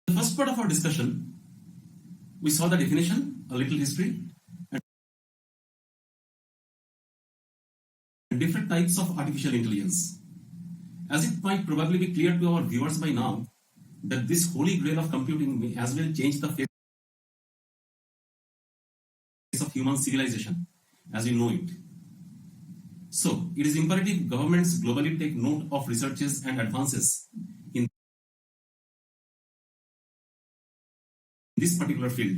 The first part of our discussion, we saw the definition, a little history, and different types of artificial intelligence. As it might probably be clear to our viewers by now, that this holy grail of computing may as well change the face of human civilization as we know it. So, it is imperative governments globally take note of researches and advances in this particular field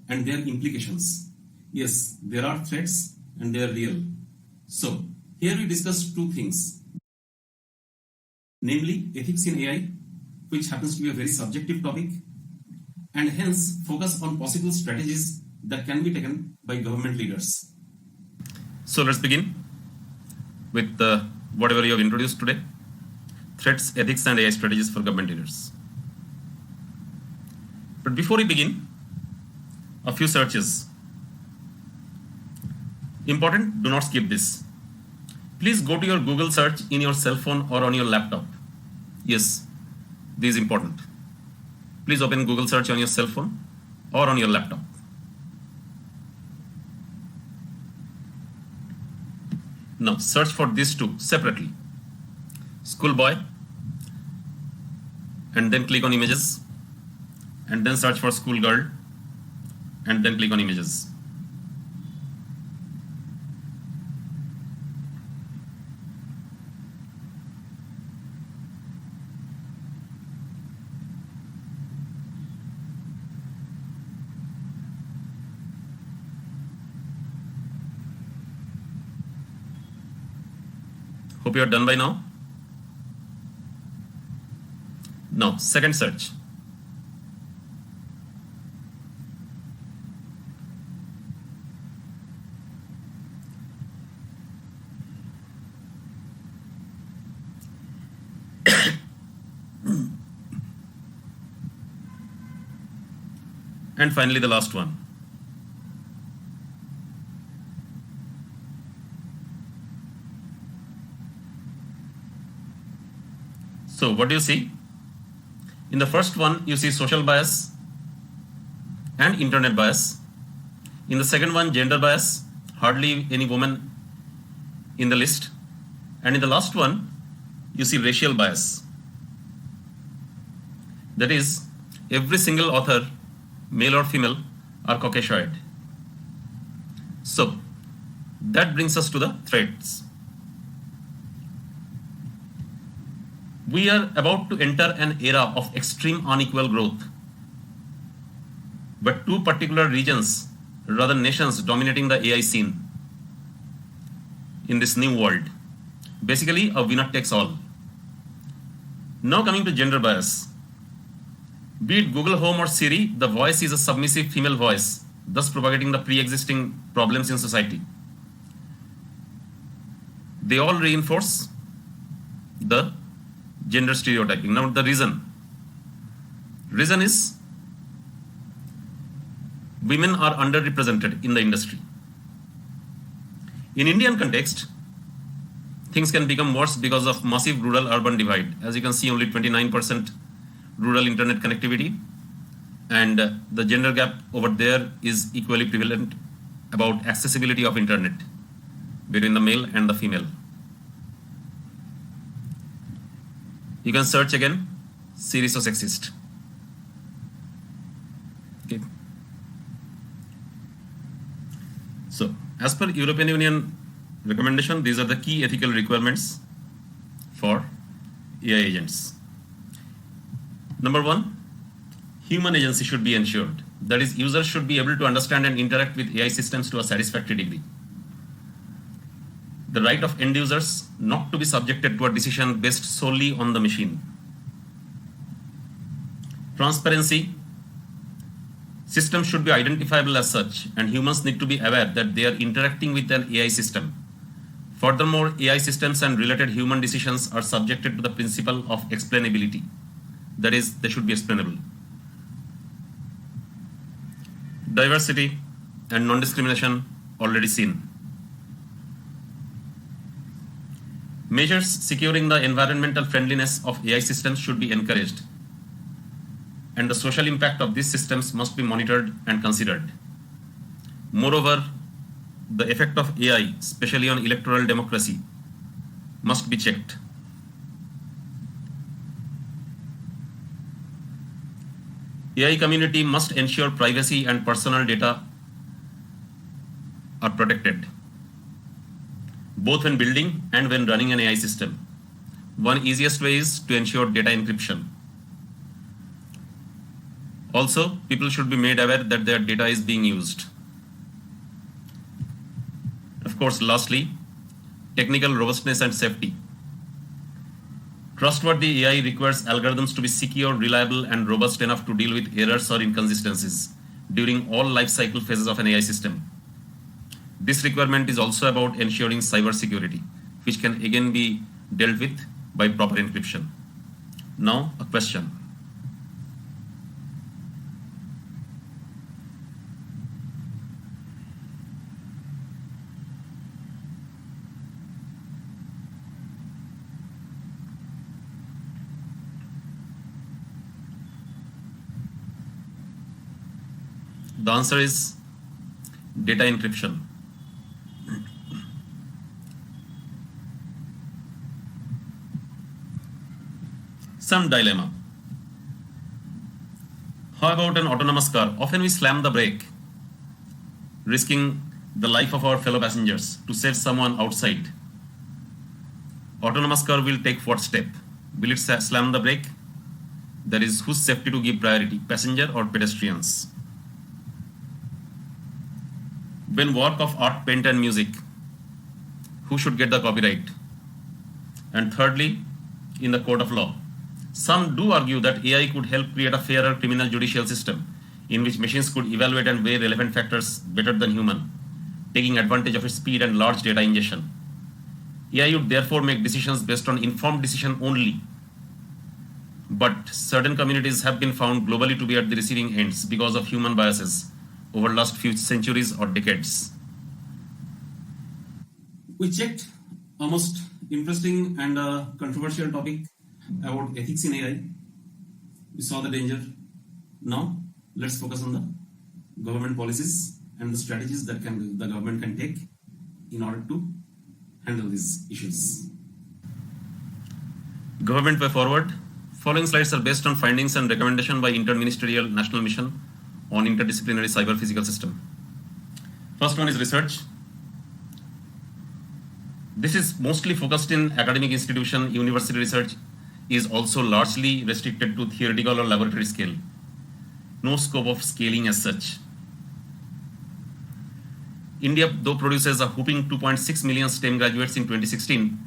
and their implications. Yes, there are threats and they are real. So, here we discuss two things, namely ethics in AI, which happens to be a very subjective topic, and hence focus on possible strategies that can be taken by government leaders. So let's begin with whatever you have introduced today, threats, ethics and AI strategies for government leaders. But before we begin, a few searches. Important, do not skip this. Please go to your Google search in your cell phone or on your laptop. Yes, this is important. Please open Google search on your cell phone or on your laptop. Now search for these two separately. Schoolboy, and then click on images, and then search for schoolgirl, and then click on images. Hope you are done by now. Now, second search. And finally, the last one. So what do you see? In the first one, you see social bias and internet bias. In the second one, gender bias, hardly any woman in the list. And in the last one, you see racial bias. That is, every single author, male or female, are Caucasian. So that brings us to the threats. We are about to enter an era of extreme unequal growth, but two particular regions, rather nations, dominating the AI scene in this new world. Basically, a winner takes all. Now coming to gender bias. Be it Google Home or Siri, the voice is a submissive female voice, thus propagating the pre-existing problems in society. They all reinforce the gender stereotyping. Now the reason is women are underrepresented in the industry. In Indian context, things can become worse because of massive rural-urban divide. As you can see, only 29% rural internet connectivity, and the gender gap over there is equally prevalent about accessibility of internet between the male and the female. You can search again, Siri so sexist. Okay. So, as per European Union recommendation, these are the key ethical requirements for AI agents. Number one, human agency should be ensured. That is, users should be able to understand and interact with AI systems to a satisfactory degree. The right of end users not to be subjected to a decision based solely on the machine. Transparency. Systems should be identifiable as such, and humans need to be aware that they are interacting with an AI system. Furthermore, AI systems and related human decisions are subjected to the principle of explainability. That is, they should be explainable. Diversity and non-discrimination already seen. Measures securing the environmental friendliness of AI systems should be encouraged. and the social impact of these systems must be monitored and considered. Moreover, the effect of AI, especially on electoral democracy, must be checked. AI community must ensure privacy and personal data are protected, both when building and when running an AI system. One easiest way is to ensure data encryption. Also, people should be made aware that their data is being used. Of course, lastly, technical robustness and safety. Trustworthy AI requires algorithms to be secure, reliable, and robust enough to deal with errors or inconsistencies during all life cycle phases of an AI system. This requirement is also about ensuring cybersecurity, which can again be dealt with by proper encryption. Now, a question. The answer is data encryption. Some dilemma. How about an autonomous car? Often we slam the brake, risking the life of our fellow passengers to save someone outside. Autonomous car will take what step? Will it slam the brake? That is, whose safety to give priority, passenger or pedestrians? When work of art, paint and music, who should get the copyright? And thirdly, in the court of law, some do argue that AI could help create a fairer criminal judicial system in which machines could evaluate and weigh relevant factors better than human, taking advantage of its speed and large data ingestion. AI would therefore make decisions based on informed decision only. But certain communities have been found globally to be at the receiving ends because of human biases over last few centuries or decades. We checked almost interesting and controversial topic about ethics in AI. We saw the danger. Now let's focus on the government policies and the strategies that the government can take in order to handle these issues. Government way forward. Following slides are based on findings and recommendation by Interministerial National Mission on Interdisciplinary Cyber Physical System. First one is research. This is mostly focused in academic institution. University research is also largely restricted to theoretical or laboratory scale. No scope of scaling as such. India, though, produces a whopping 2.6 million STEM graduates in 2016,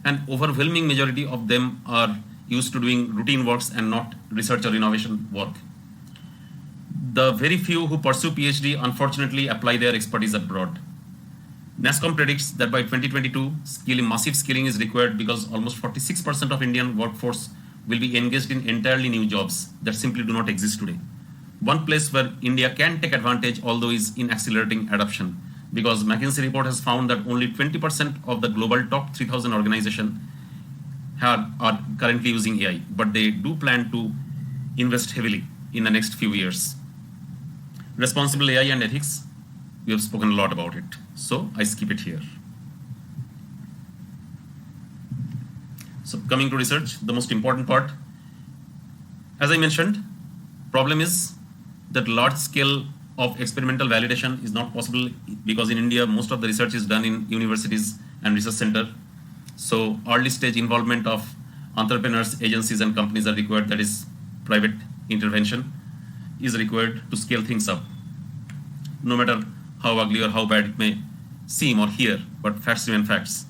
an overwhelming majority of them are used to doing routine works and not research or innovation work. The very few who pursue PhD unfortunately apply their expertise abroad. NASSCOM predicts that by 2022, massive skilling is required because almost 46% of Indian workforce will be engaged in entirely new jobs that simply do not exist today. One place where India can take advantage, although, is in accelerating adoption, because McKinsey report has found that only 20% of the global top 3,000 organizations are currently using AI, but they do plan to invest heavily in the next few years. Responsible AI and ethics, we have spoken a lot about it, so I skip it here. So coming to research, the most important part, as I mentioned, problem is that large scale of experimental validation is not possible because in India, most of the research is done in universities and research center. So early stage involvement of entrepreneurs, agencies and companies are required, that is private intervention is required to scale things up. No matter how ugly or how bad it may seem or hear, but facts remain facts.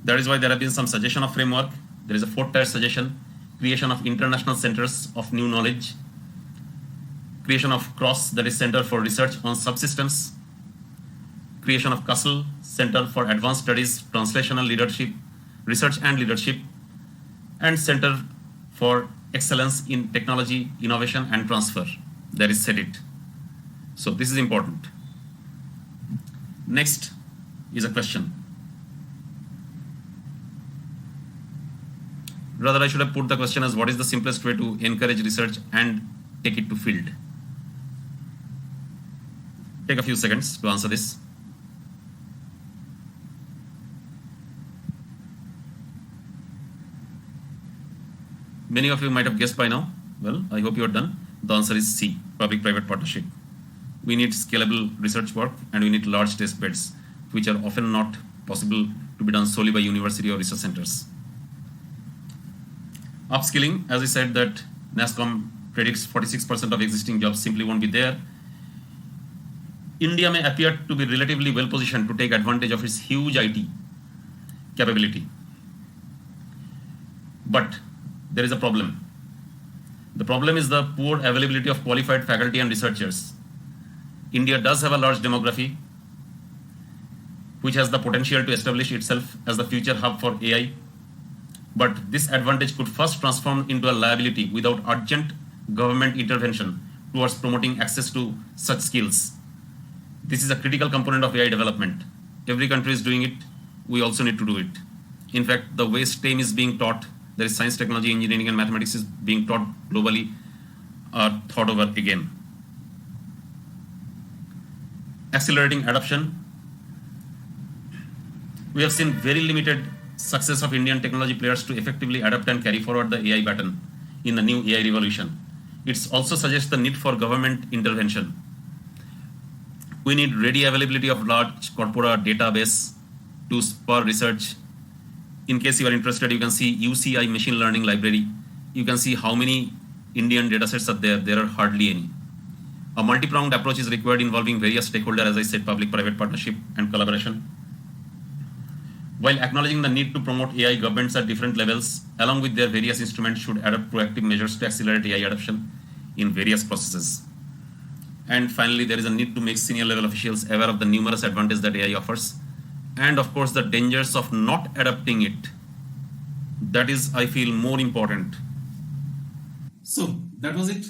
That is why there have been some suggestion of framework. There is a 4th tier suggestion, creation of international centers of new knowledge, creation of CROSS, that is Center for Research on Subsystems, creation of CASTLE, Center for Advanced Studies, Translational Leadership, Research and Leadership, and Center for Excellence in Technology, Innovation and Transfer, that is CETIT. So this is important. Next is a question. Rather, I should have put the question as what is the simplest way to encourage research and take it to field? Take a few seconds to answer this. Many of you might have guessed by now. Well, I hope you are done. The answer is C, public-private partnership. We need scalable research work and we need large test beds, which are often not possible to be done solely by university or research centers. Upskilling, as I said, that NASSCOM predicts 46% of existing jobs simply won't be there. India may appear to be relatively well positioned to take advantage of its huge IT capability. But there is a problem. The problem is the poor availability of qualified faculty and researchers. India does have a large demography, which has the potential to establish itself as the future hub for AI. But this advantage could first transform into a liability without urgent government intervention towards promoting access to such skills. This is a critical component of AI development. Every country is doing it. We also need to do it. In fact, the way STEM is being taught, there is science, technology, engineering, and mathematics is being taught globally, are thought over again. Accelerating adoption. We have seen very limited success of Indian technology players to effectively adapt and carry forward the AI baton in the new AI revolution. It also suggests the need for government intervention. We need ready availability of large corpora database to spur research. In case you are interested, you can see UCI machine learning library. You can see how many Indian datasets are there. There are hardly any. A multi-pronged approach is required involving various stakeholders, as I said, public-private partnership and collaboration. While acknowledging the need to promote AI, governments at different levels, along with their various instruments, should adopt proactive measures to accelerate AI adoption in various processes. And finally, there is a need to make senior level officials aware of the numerous advantages that AI offers, and of course, the dangers of not adopting it. That is, I feel, more important. So, that was it.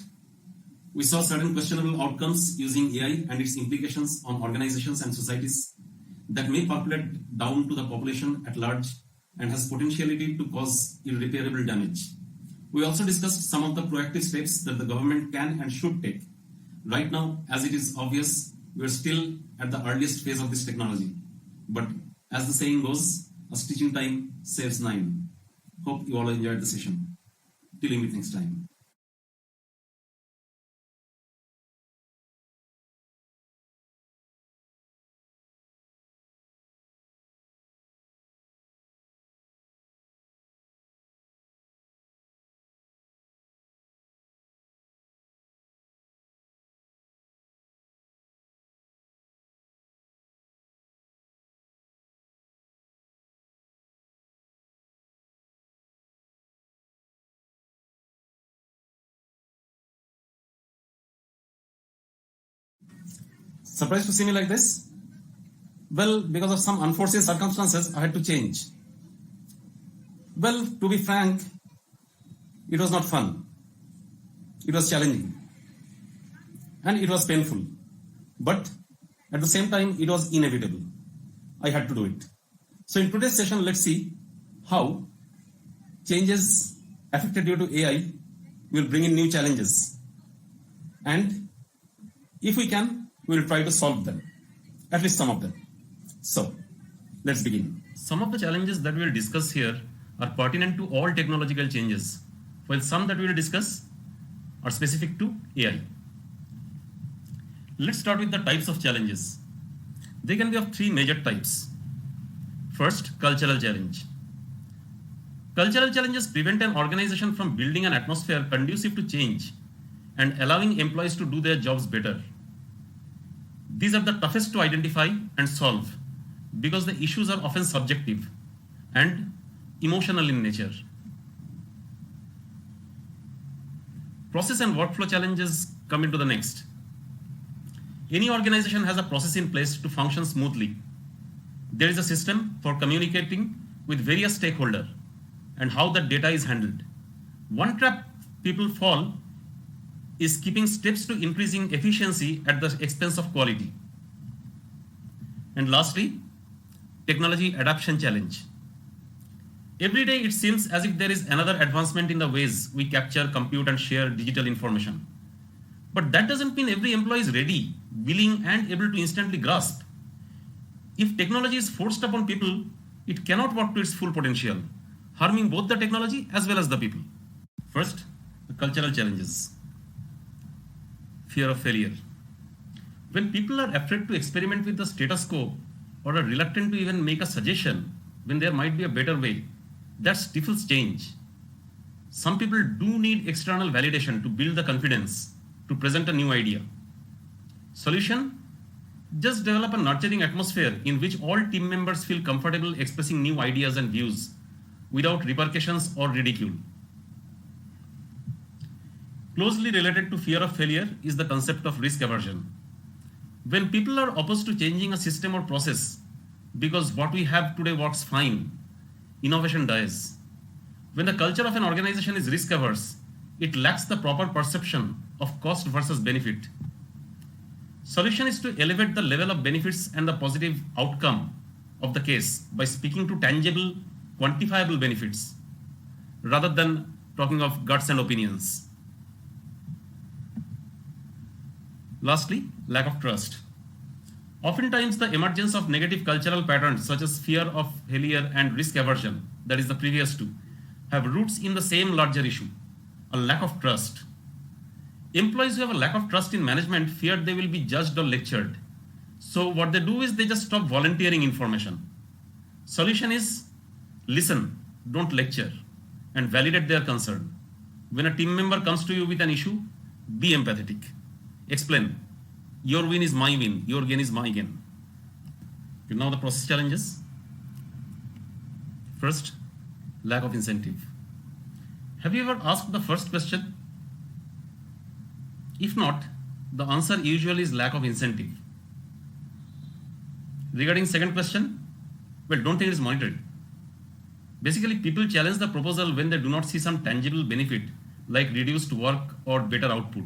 We saw certain questionable outcomes using AI and its implications on organizations and societies that may percolate down to the population at large and has potentiality to cause irreparable damage. We also discussed some of the proactive steps that the government can and should take. Right now, as it is obvious, we are still at the earliest phase of this technology. But as the saying goes, a stitch in time saves 9. Hope you all enjoyed the session. Till we meet next time. Surprised to see me like this? Well, because of some unforeseen circumstances, I had to change. Well, to be frank, it was not fun. It was challenging. And it was painful. But at the same time, it was inevitable. I had to do it. So in today's session, let's see how changes affected due to AI will bring in new challenges. And if we can, we will try to solve them, at least some of them. So, let's begin. Some of the challenges that we will discuss here are pertinent to all technological changes, while some that we will discuss are specific to AI. Let's start with the types of challenges. They can be of 3 major types. First, cultural challenge. Cultural challenges prevent an organization from building an atmosphere conducive to change and allowing employees to do their jobs better. These are the toughest to identify and solve because the issues are often subjective and emotional in nature. Process and workflow challenges come into the next. Any organization has a process in place to function smoothly. There is a system for communicating with various stakeholders and how the data is handled. One trap people fall is keeping steps to increasing efficiency at the expense of quality. And lastly, technology adoption challenge. Every day it seems as if there is another advancement in the ways we capture, compute, and share digital information. But that doesn't mean every employee is ready, willing, and able to instantly grasp. If technology is forced upon people, it cannot work to its full potential, harming both the technology as well as the people. First, the cultural challenges. Fear of failure. When people are afraid to experiment with the status quo or are reluctant to even make a suggestion when there might be a better way, that stifles change. Some people do need external validation to build the confidence to present a new idea. Solution? Just develop a nurturing atmosphere in which all team members feel comfortable expressing new ideas and views without repercussions or ridicule. Closely related to fear of failure is the concept of risk aversion. When people are opposed to changing a system or process because what we have today works fine, innovation dies. When the culture of an organization is risk averse, it lacks the proper perception of cost versus benefit. Solution is to elevate the level of benefits and the positive outcome of the case by speaking to tangible, quantifiable benefits rather than talking of guts and opinions. Lastly, lack of trust. Oftentimes, the emergence of negative cultural patterns such as fear of failure and risk aversion, that is the previous two, have roots in the same larger issue, a lack of trust. Employees who have a lack of trust in management fear they will be judged or lectured. So what they do is they just stop volunteering information. Solution is listen, don't lecture, and validate their concern. When a team member comes to you with an issue, be empathetic. Explain. Your win is my win, your gain is my gain. You know the process challenges? First, lack of incentive. Have you ever asked the first question? If not, the answer usually is lack of incentive. Regarding second question, well, don't think it is monitored. Basically, people challenge the proposal when they do not see some tangible benefit like reduced work or better output.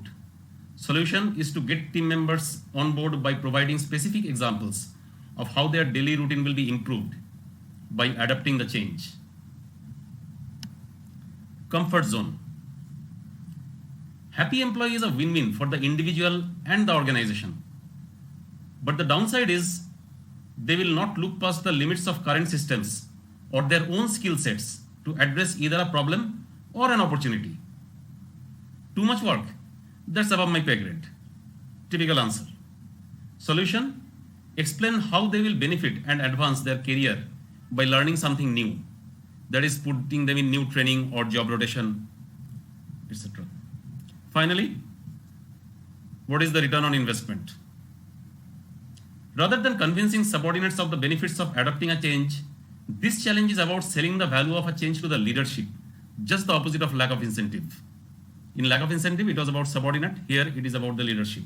Solution is to get team members on board by providing specific examples of how their daily routine will be improved by adapting the change. Comfort zone. Happy employee is a win-win for the individual and the organization. But the downside is they will not look past the limits of current systems or their own skill sets to address either a problem or an opportunity. Too much work. That's above my pay grade. Typical answer. Solution? Explain how they will benefit and advance their career by learning something new. That is putting them in new training or job rotation, etc. Finally, what is the return on investment? Rather than convincing subordinates of the benefits of adopting a change, this challenge is about selling the value of a change to the leadership, just the opposite of lack of incentive. In lack of incentive, it was about subordinate. Here, it is about the leadership.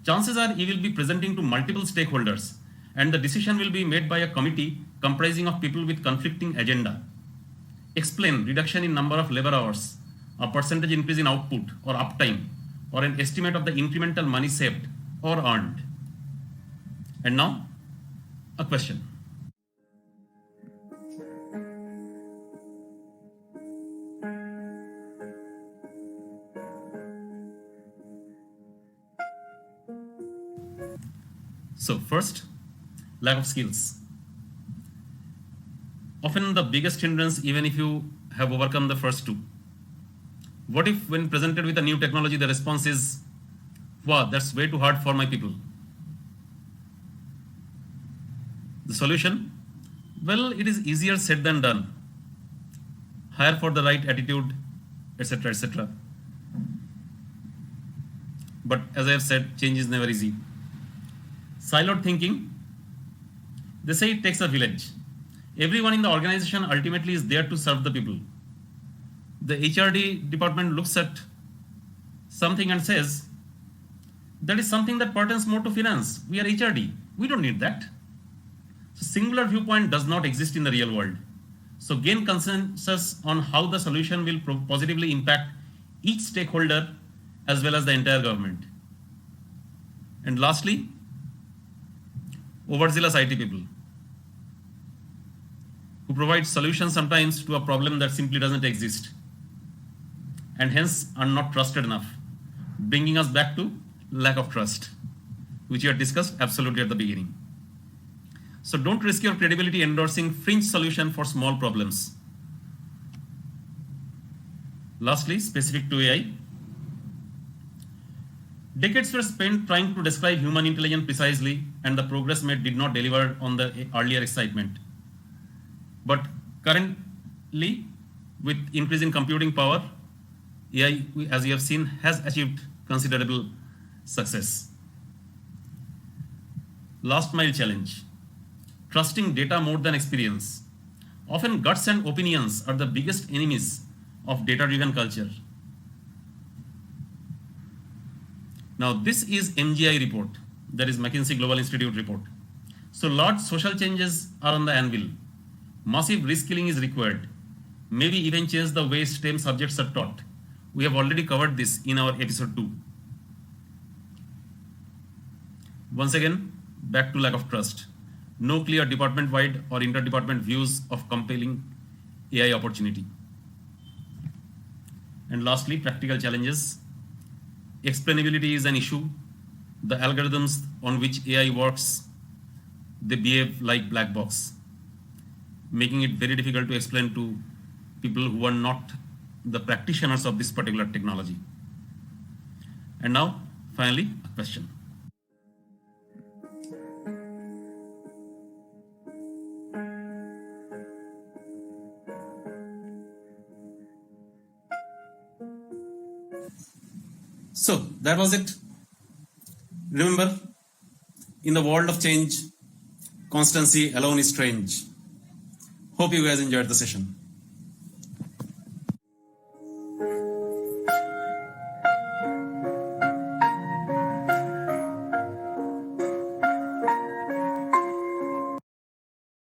Chances are he will be presenting to multiple stakeholders, and the decision will be made by a committee comprising of people with conflicting agenda. Explain reduction in number of labor hours, a percentage increase in output or uptime, or an estimate of the incremental money saved or earned. And now, a question. So first, lack of skills. Often the biggest hindrance, even if you have overcome the first two. What if when presented with a new technology, the response is, wow, that's way too hard for my people? The solution? Well, it is easier said than done. Hire for the right attitude, etc., etc. But as I have said, change is never easy. Siloed thinking. They say it takes a village. Everyone in the organization ultimately is there to serve the people. The HRD department looks at something and says, that is something that pertains more to finance. We are HRD. We don't need that. So singular viewpoint does not exist in the real world. So gain consensus on how the solution will positively impact each stakeholder as well as the entire government. And lastly, overzealous IT people. who provide solutions sometimes to a problem that simply doesn't exist and hence are not trusted enough, bringing us back to lack of trust, which we had discussed absolutely at the beginning. So don't risk your credibility endorsing fringe solution for small problems. Lastly, specific to AI, decades were spent trying to describe human intelligence precisely, and the progress made did not deliver on the earlier excitement. But currently, with increasing computing power, AI, as you have seen, has achieved considerable success. Last mile challenge. Trusting data more than experience. Often guts and opinions are the biggest enemies of data-driven culture. Now, this is MGI report, that is McKinsey Global Institute report. So large social changes are on the anvil. Massive reskilling is required. Maybe even change the way STEM subjects are taught. We have already covered this in our episode 2. Once again, back to lack of trust. No clear department-wide or inter-department views of compelling AI opportunity. And lastly, practical challenges. Explainability is an issue. The algorithms on which AI works, they behave like black box, making it very difficult to explain to people who are not the practitioners of this particular technology. And now, finally, a question. So that was it. Remember, in the world of change, constancy alone is strange. Hope you guys enjoyed the session.